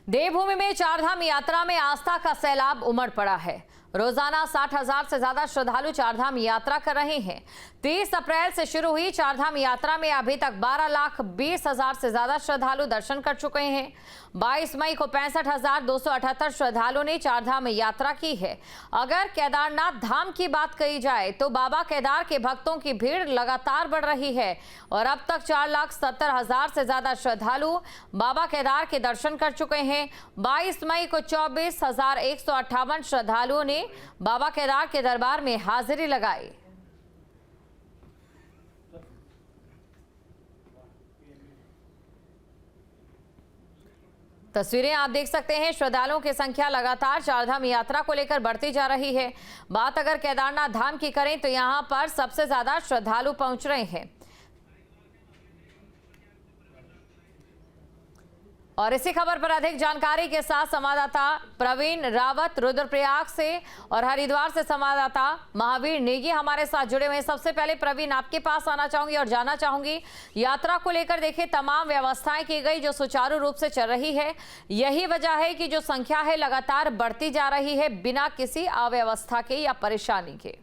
देवभूमि में चारधाम यात्रा में आस्था का सैलाब उमड़ पड़ा है। रोजाना 60,000 से ज्यादा श्रद्धालु चारधाम यात्रा कर रहे हैं। 30 अप्रैल से शुरू हुई चारधाम यात्रा में अभी तक 12,20,000 से ज्यादा श्रद्धालु दर्शन कर चुके हैं। 22 मई को 65,278 श्रद्धालुओं ने चारधाम यात्रा की है। अगर केदारनाथ धाम की बात कही जाए तो बाबा केदार के भक्तों की भीड़ लगातार बढ़ रही है और अब तक 4,70,000 से ज्यादा श्रद्धालु बाबा केदार के दर्शन कर चुके हैं। 22 मई को 24,158 श्रद्धालुओं ने बाबा केदार के दरबार में हाजिरी लगाई। तस्वीरें आप देख सकते हैं। श्रद्धालुओं की संख्या लगातार चारधाम यात्रा को लेकर बढ़ती जा रही है। बात अगर केदारनाथ धाम की करें तो यहां पर सबसे ज्यादा श्रद्धालु पहुंच रहे हैं और इसी खबर पर अधिक जानकारी के साथ संवाददाता प्रवीण रावत रुद्रप्रयाग से और हरिद्वार से संवाददाता महावीर नेगी हमारे साथ जुड़े हुए हैं। सबसे पहले प्रवीण, आपके पास आना चाहूंगी और जानना चाहूंगी, यात्रा को लेकर देखिए तमाम व्यवस्थाएं की गई जो सुचारू रूप से चल रही है। यही वजह है कि जो संख्या है लगातार बढ़ती जा रही है बिना किसी अव्यवस्था के या परेशानी के।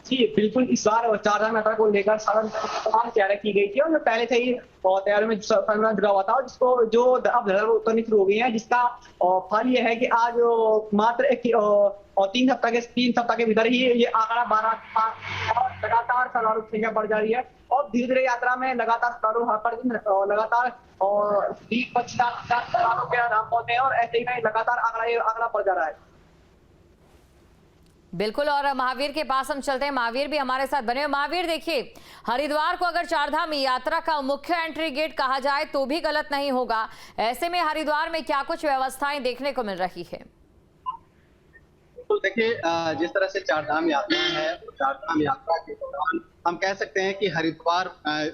जी बिल्कुल, इस बार चारधाम यात्रा को लेकर तमाम तैयारी की गई थी और पहले से ही तैयारी में जुड़ा हुआ था, जिसको जो अब उतरनी शुरू हो गई है, जिसका फल ये है कि आज मात्र 3 सप्ताह के भीतर ही ये आंकड़ा 12 और लगातार श्रद्धालु संख्या बढ़ जा रही है और धीरे धीरे यात्रा में लगातार श्रद्धालु हर पर दिन लगातार 20-25 श्रद्धालु के नाम पहुंचे हैं और ऐसे ही लगातार आंकड़ा बढ़ जा रहा है। बिल्कुल, और महावीर के पास हम चलते हैं। महावीर भी हमारे साथ बने। महावीर, देखिए हरिद्वार को अगर चारधाम यात्रा का मुख्य एंट्री गेट कहा जाए तो भी गलत नहीं होगा। ऐसे में हरिद्वार में क्या कुछ व्यवस्थाएं देखने को मिल रही है? तो देखिए, जिस तरह से चारधाम यात्रा है, चारधाम यात्रा के दौरान हम कह सकते हैं कि हरिद्वार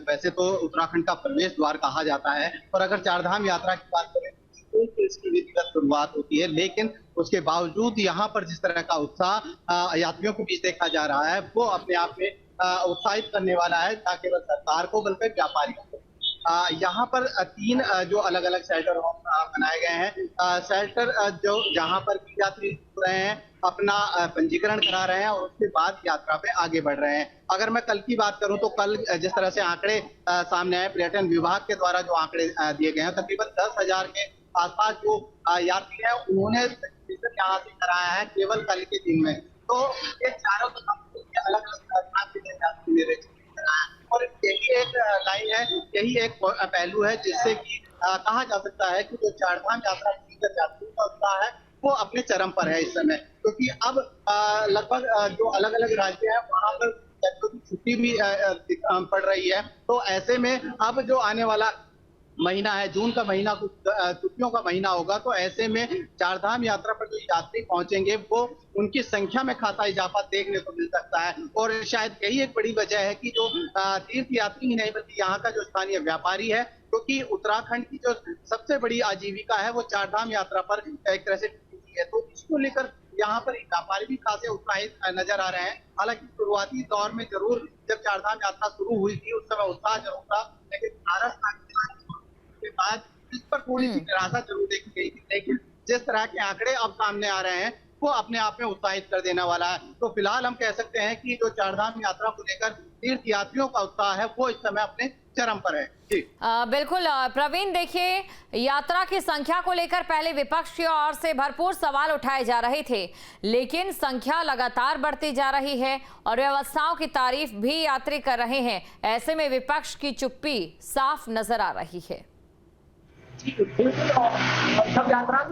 वैसे तो उत्तराखंड का प्रवेश द्वार कहा जाता है और अगर चारधाम यात्रा की बात करें तो इसकी विधिवत शुरुआत होती है, लेकिन उसके बावजूद यहाँ पर जिस तरह का उत्साह यात्रियों के बीच देखा जा रहा है वो अपने आप में उत्साहित करने वाला है, न केवल सरकार को बल्कि व्यापारियों को। यहाँ पर 3 जो अलग अलग शेल्टर बनाए गए हैं, शेल्टर जो जहाँ पर यात्री हो रहे हैं अपना पंजीकरण करा रहे हैं और उसके बाद यात्रा पे आगे बढ़ रहे हैं। अगर मैं कल की बात करूं तो कल जिस तरह से आंकड़े सामने आए, पर्यटन विभाग के द्वारा जो आंकड़े दिए गए हैं, तकरीबन 10,000 के आसपास जो यात्री हैं उन्होंने यहाँ से कराया है केवल कल के दिन में। तो ये चारों अलग अलग और यही एक लाइन है, यही एक पहलू है जिससे कि कहा जा सकता है कि जो चारधाम यात्रा यात्रियों का उत्साह है वो अपने चरम पर है इस समय, क्योंकि अब लगभग जो अलग अलग राज्य है वहां पर छुट्टी भी पड़ रही है। तो ऐसे में अब जो आने वाला महीना है, जून का महीना कुछ छुट्टियों का महीना होगा, तो ऐसे में चारधाम यात्रा पर जो यात्री पहुंचेंगे वो उनकी संख्या में खासा इजाफा देखने को मिल सकता है और शायद यही एक बड़ी वजह है कि जो तीर्थ यात्री ही नहीं बल्कि यहाँ का जो स्थानीय व्यापारी है, क्योंकि उत्तराखंड की जो सबसे बड़ी आजीविका है वो चारधाम यात्रा पर एक तरह से है, तो इसको लेकर यहाँ पर व्यापारी भी खासे उत्साहित नजर आ रहे हैं। हालांकि शुरुआती दौर में जरूर जब चारधाम यात्रा शुरू हुई थी उस समय उत्साह जरूर था, लेकिन के बाद इस पर थोड़ी सी निराशा जरूर देखी गई थी, लेकिन जिस तरह के आंकड़े अब सामने आ रहे हैं वो अपने आप में उत्साहित कर देने वाला है। तो फिलहाल हम कह सकते हैं कि जो चारधाम यात्रा को लेकर तीर्थ यात्रियों का उत्साह है वो इस समय अपने चरम पर है। जी बिल्कुल प्रवीण, देखिए यात्रा की संख्या को लेकर पहले विपक्ष की ओर से भरपूर सवाल उठाए जा रहे थे, लेकिन संख्या लगातार बढ़ती जा रही है और व्यवस्थाओं की तारीफ भी यात्री कर रहे हैं। ऐसे में विपक्ष की चुप्पी साफ नजर आ रही है। सब यात्रा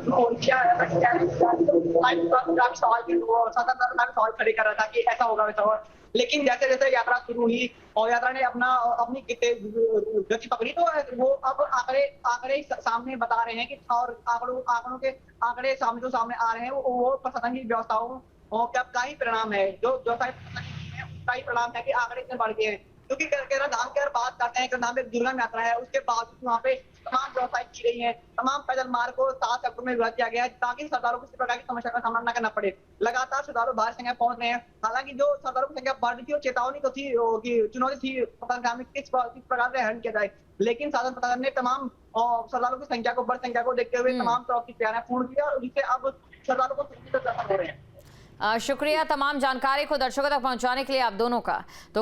सवाल खड़े कर रहा था कि ऐसा होगा वैसा होगा, लेकिन जैसे जैसे यात्रा शुरू हुई और यात्रा ने अपनी गति पकड़ी तो वो अब आंकड़े सामने बता रहे हैं कि और आंकड़ों के आंकड़े सामने आ रहे हैं वो प्रशासन की व्यवस्थाओं और क्या ही परिणाम है, जो उसका ही परिणाम है कि आंकड़े इतने बढ़ गए हैं। क्योंकि केदारनाथ की अगर बात करते हैं, केदारनाथ में दुर्गम यात्रा है, उसके बाद वहाँ पे तमाम व्यवस्थाएं की गई हैं, तमाम पैदल मार्ग को 7 सेक्टर में विभाजित किया गया है ताकि श्रद्धालुओं को किसी प्रकार की समस्या का सामना न करना पड़े। लगातार श्रद्धालु भारी संख्या में पहुंच रहे हैं। हालांकि जो श्रद्धालुओं की संख्या बढ़ रही थी और चेतावनी तो थी कि चुनौती थी प्रशासन में किस प्रकार से हैंडल किया जाए, लेकिन शासन प्रशासन ने तमाम श्रद्धालुओं की संख्या को बड़ी संख्या को देखते हुए तमाम तरह की तैयारियां पूर्ण किया और जिससे अब श्रद्धालुओं को सुविधा हो रहे हैं। शुक्रिया तमाम जानकारी को दर्शकों तक पहुंचाने के लिए आप दोनों का। तो